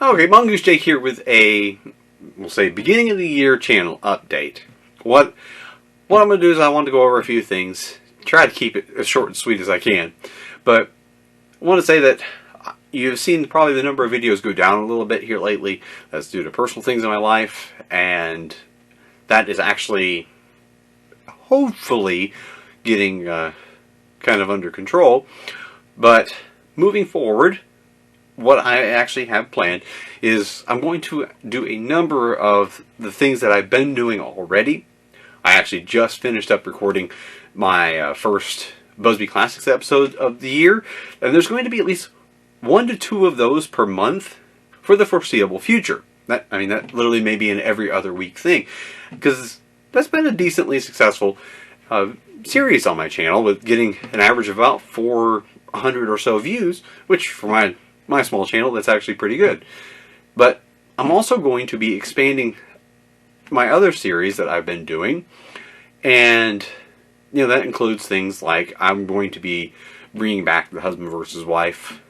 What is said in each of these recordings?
Okay, Mongoose Jake here with a, we'll say, beginning of the year channel update. What I'm going to do is I want to go over a few things, try to keep it as short and sweet as I can. But I want to say that you've seen probably the number of videos go down a little bit here lately. That's due to personal things in my life, and that is actually, hopefully, getting kind of under control. But moving forward, what I actually have planned is I'm going to do a number of the things that I've been doing already. I actually just finished up recording my first Busby Classics episode of the year, and there's going to be at least 1 to 2 of those per month for the foreseeable future. That literally may be an every other week thing, because that's been a decently successful series on my channel, with getting an average of about 400 or so views, which for my small channel, that's actually pretty good. But I'm also going to be expanding my other series that I've been doing, and that includes things like I'm going to be bringing back the husband versus wife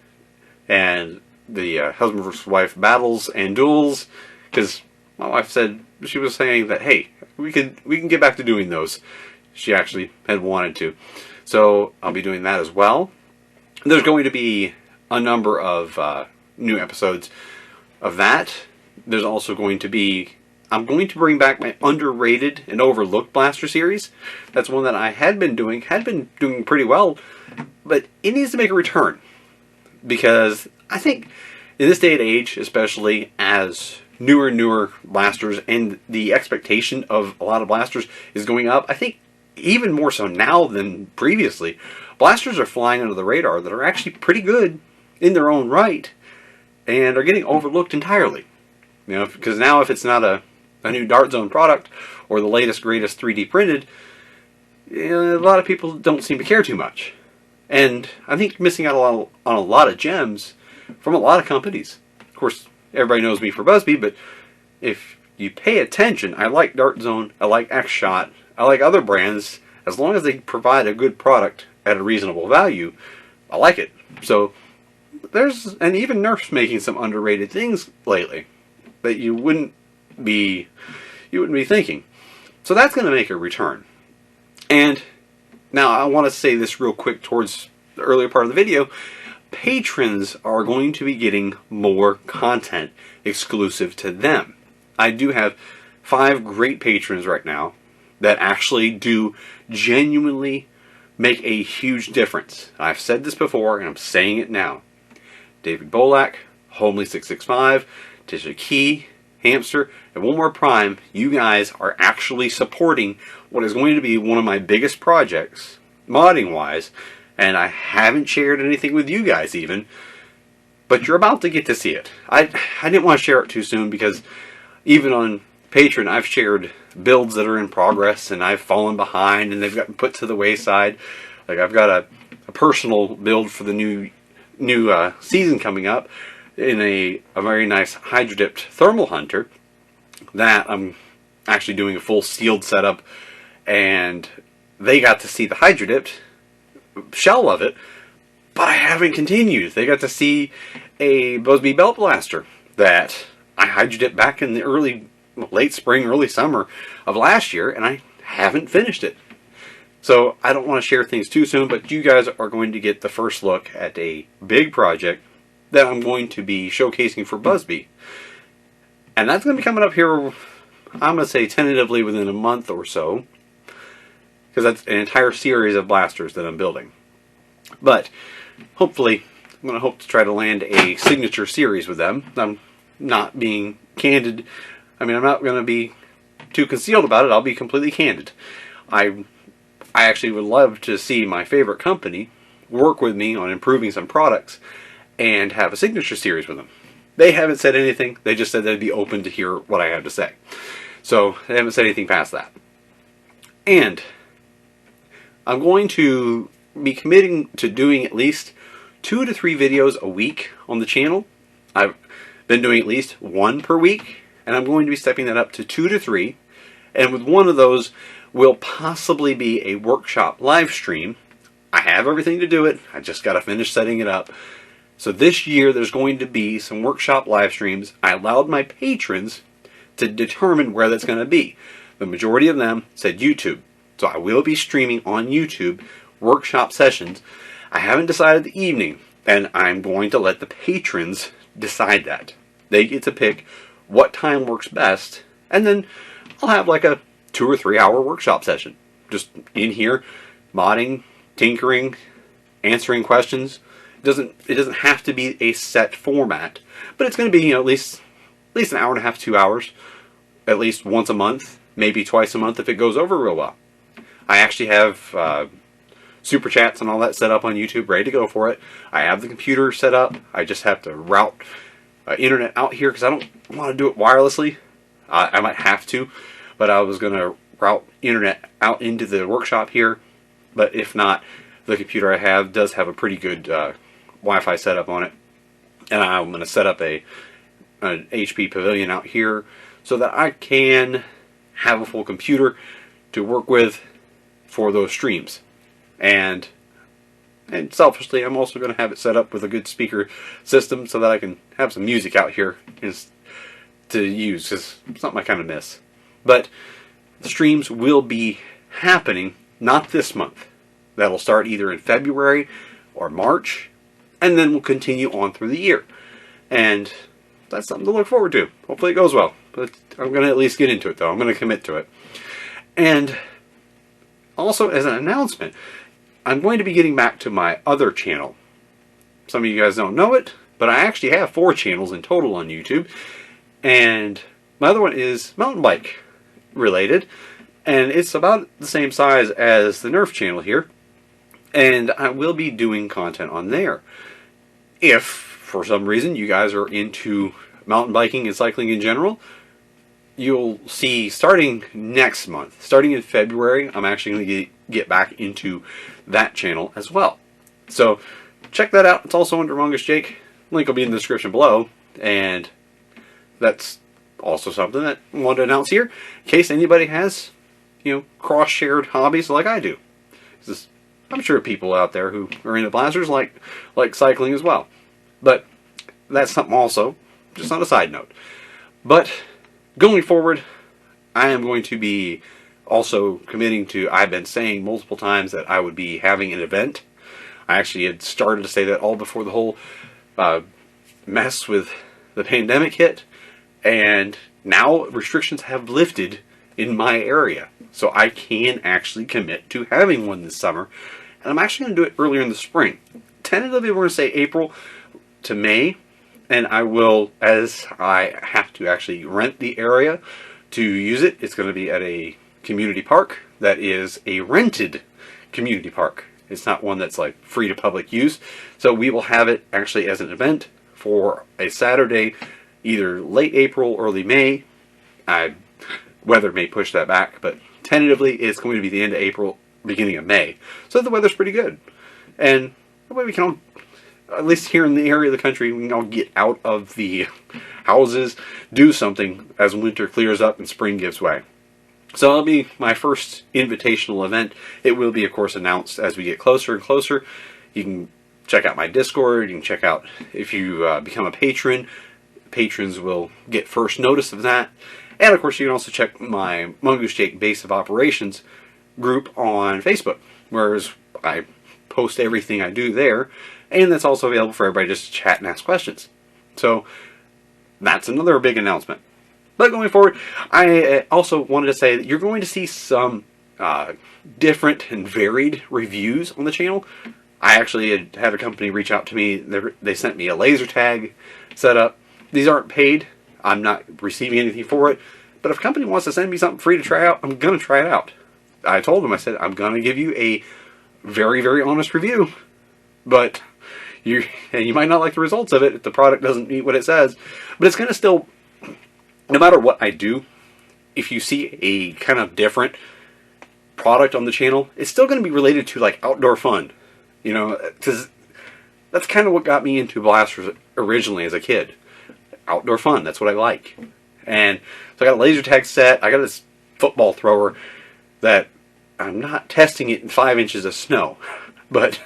and the husband versus wife battles and duels, because my wife said, she was saying that, hey, we can get back to doing those. She actually had wanted to, so I'll be doing that as well. There's going to be a number of new episodes of that. There's also going to be, I'm going to bring back my underrated and overlooked blaster series. That's one that I had been doing pretty well, but it needs to make a return, because I think in this day and age, especially as newer blasters and the expectation of a lot of blasters is going up, I think even more so now than previously, blasters are flying under the radar that are actually pretty good in their own right and are getting overlooked entirely. Because now if it's not a new Dart Zone product or the latest greatest 3D printed, a lot of people don't seem to care too much. And I think missing out on a lot of gems from a lot of companies. Of course, everybody knows me for Busby, but if you pay attention, I like Dart Zone, I like X-Shot, I like other brands. As long as they provide a good product at a reasonable value, I like it. So and even Nerf's making some underrated things lately that you wouldn't be thinking. So that's going to make a return. And now I want to say this real quick towards the earlier part of the video. Patrons are going to be getting more content exclusive to them. I do have 5 great patrons right now that actually do genuinely make a huge difference. I've said this before, and I'm saying it now. David Bolak, Homely665, Tisha Key, Hamster, and One More Prime, you guys are actually supporting what is going to be one of my biggest projects, modding-wise, and I haven't shared anything with you guys even, but you're about to get to see it. I didn't want to share it too soon, because even on Patreon, I've shared builds that are in progress, and I've fallen behind, and they've gotten put to the wayside. Like, I've got a personal build for the new season coming up in a very nice Hydro-Dipped Thermal Hunter that I'm actually doing a full sealed setup, and they got to see the Hydro-Dipped shell of it, but I haven't continued. They got to see a Busby Belt Blaster that I Hydro-Dipped back in the late spring, early summer of last year, and I haven't finished it. So I don't want to share things too soon, but you guys are going to get the first look at a big project that I'm going to be showcasing for Busby. And that's going to be coming up here, I'm going to say tentatively within a month or so, because that's an entire series of blasters that I'm building. But hopefully, I'm going to hope to try to land a signature series with them. I'm not being candid. I'm not going to be too concealed about it. I'll be completely candid. I actually would love to see my favorite company work with me on improving some products and have a signature series with them. They haven't said anything. They just said they'd be open to hear what I have to say. So they haven't said anything past that. And I'm going to be committing to doing at least 2 to 3 videos a week on the channel. I've been doing at least 1 per week, and I'm going to be stepping that up to 2 to 3. And with one of those will possibly be a workshop live stream. I have everything to do it. I just got to finish setting it up. So this year there's going to be some workshop live streams. I allowed my patrons to determine where that's going to be. The majority of them said YouTube. So I will be streaming on YouTube workshop sessions. I haven't decided the evening, and I'm going to let the patrons decide that. They get to pick what time works best, and then I'll have like a 2 or 3 hour workshop session. Just in here, modding, tinkering, answering questions. It doesn't have to be a set format, but it's going to be, you know, at least an hour and a half, 2 hours, at least once a month, maybe twice a month if it goes over real well. I actually have super chats and all that set up on YouTube, ready to go for it. I have the computer set up. I just have to route internet out here because I don't want to do it wirelessly. I might have to, but I was going to route internet out into the workshop here. But if not, the computer I have does have a pretty good Wi-Fi setup on it, and I'm going to set up an HP Pavilion out here so that I can have a full computer to work with for those streams. And selfishly, I'm also going to have it set up with a good speaker system so that I can have some music out here to use, because it's something I kind of miss. But the streams will be happening not this month. That'll start either in February or March, and then we'll continue on through the year. And that's something to look forward to. Hopefully it goes well. But I'm going to at least get into it, though. I'm going to commit to it. And also, as an announcement, I'm going to be getting back to my other channel. Some of you guys don't know it, but I actually have 4 channels in total on YouTube. And my other one is mountain bike related. And it's about the same size as the Nerf channel here. And I will be doing content on there. If, for some reason, you guys are into mountain biking and cycling in general, you'll see starting next month, starting in February, I'm actually going to get back into that channel as well. So check that out. It's also under Mongoose Jake. Link will be in the description below. And that's also something that I wanted to announce here, in case anybody has, you know, cross-shared hobbies like I do. I'm sure people out there who are into blasters like cycling as well. But that's something also, just on a side note. But going forward, I am going to be also committing to, I've been saying multiple times that I would be having an event. I actually had started to say that all before the whole mess with the pandemic hit. And now restrictions have lifted in my area. So I can actually commit to having one this summer. And I'm actually going to do it earlier in the spring. Tentatively, we're going to say April to May. And I will, as I have to actually rent the area to use it, it's going to be at a community park that is a rented community park. It's not one that's like free to public use. So we will have it actually as an event for a Saturday, either late April, early May. Weather may push that back, but tentatively it's going to be the end of April, beginning of May. So the weather's pretty good. And that way we can all, at least here in the area of the country, we can all get out of the houses, do something as winter clears up and spring gives way. So it'll be my first invitational event. It will be, of course, announced as we get closer and closer. You can check out my Discord. You can check out, if you become a patron, patrons will get first notice of that. And, of course, you can also check my Mongoose Jake Base of Operations group on Facebook, whereas I post everything I do there, and that's also available for everybody just to chat and ask questions. So that's another big announcement. But going forward, I also wanted to say that you're going to see some different and varied reviews on the channel. I actually had a company reach out to me. They sent me a laser tag setup. These aren't paid. I'm not receiving anything for it. But if a company wants to send me something free to try out, I'm going to try it out. I told them, I said, I'm going to give you a very, very honest review. But you might not like the results of it if the product doesn't meet what it says. But it's going to still, no matter what I do, if you see a kind of different product on the channel, it's still going to be related to like outdoor fun. You know, because that's kind of what got me into blasters originally as a kid. Outdoor fun, that's what I like. And so I got a laser tag set. I got this football thrower that I'm not testing it in 5 inches of snow. But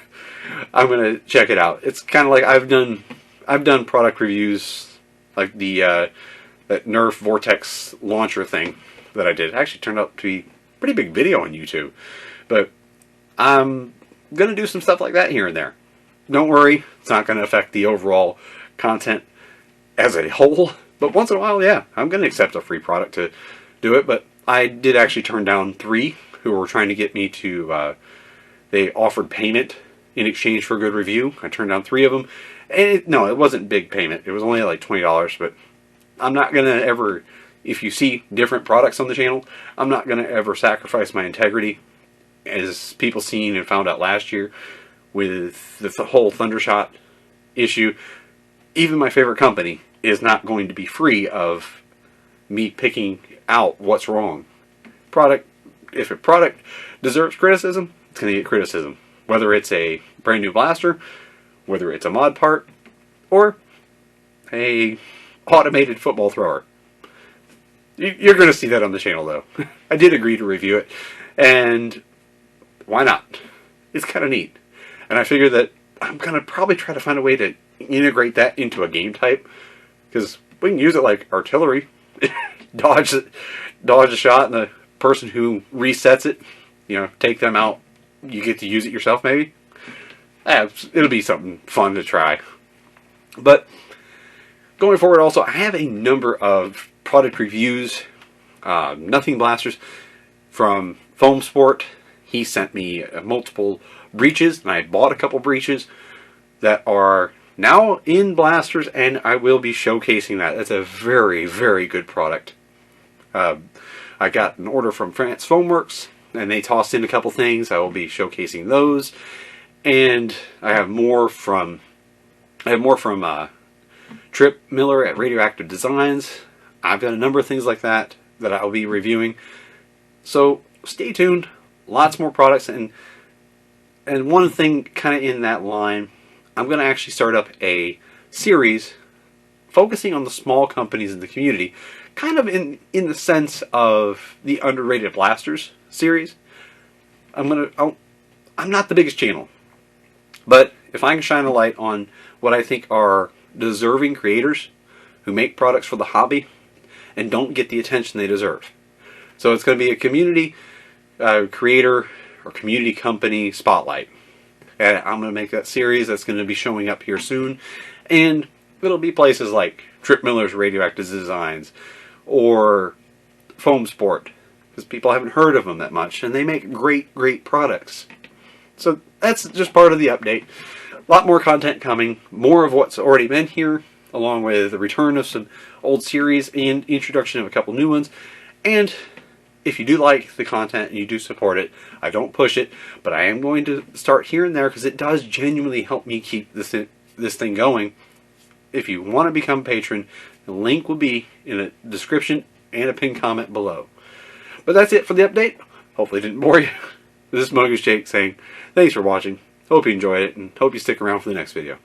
I'm gonna check it out. It's kind of like I've done product reviews, like the that Nerf Vortex launcher thing that I did. It actually turned out to be a pretty big video on YouTube. But I'm gonna do some stuff like that here and there. Don't worry, it's not gonna affect the overall content as a whole. But once in a while, yeah, I'm gonna accept a free product to do it. But I did actually turn down 3 who were trying to get me to. They offered payment in exchange for a good review. I turned down 3 of them. And no, it wasn't big payment. It was only like $20. But I'm not going to ever, if you see different products on the channel, I'm not going to ever sacrifice my integrity. As people seen and found out last year with the whole Thundershot issue, even my favorite company is not going to be free of me picking out what's wrong. If a product deserves criticism, it's going to get criticism. Whether it's a brand new blaster, whether it's a mod part, or a automated football thrower. You're going to see that on the channel, though. I did agree to review it, and why not? It's kind of neat. And I figure that I'm going to probably try to find a way to integrate that into a game type, because we can use it like artillery. dodge a shot, and the person who resets it, take them out. You get to use it yourself, maybe. It'll be something fun to try. But going forward, also, I have a number of product reviews. Nothing Blasters from Foam Sport. He sent me multiple breeches, and I bought a couple breeches that are now in blasters, and I will be showcasing that. That's a very, very good product. I got an order from France Foamworks, and they tossed in a couple things. I will be showcasing those, and I have more from Trip Miller at Radioactive Designs. I've got a number of things like that I'll be reviewing. So stay tuned. Lots more products, and one thing kind of in that line, I'm going to actually start up a series focusing on the small companies in the community, kind of in the sense of the Underrated Blasters series. I'm not the biggest channel, but if I can shine a light on what I think are deserving creators who make products for the hobby and don't get the attention they deserve. So it's going to be a community creator or community company spotlight. And I'm going to make that series that's going to be showing up here soon. And it'll be places like Trip Miller's Radioactive Designs or Foam Sport, because people haven't heard of them that much, and they make great, great products. So that's just part of the update. A lot more content coming, more of what's already been here, along with the return of some old series and introduction of a couple new ones. And if you do like the content and you do support it, I don't push it, but I am going to start here and there because it does genuinely help me keep this thing going. If you want to become a patron, the link will be in the description and a pinned comment below. But that's it for the update. Hopefully it didn't bore you. This is Mogus Jake saying thanks for watching. Hope you enjoyed it, and hope you stick around for the next video.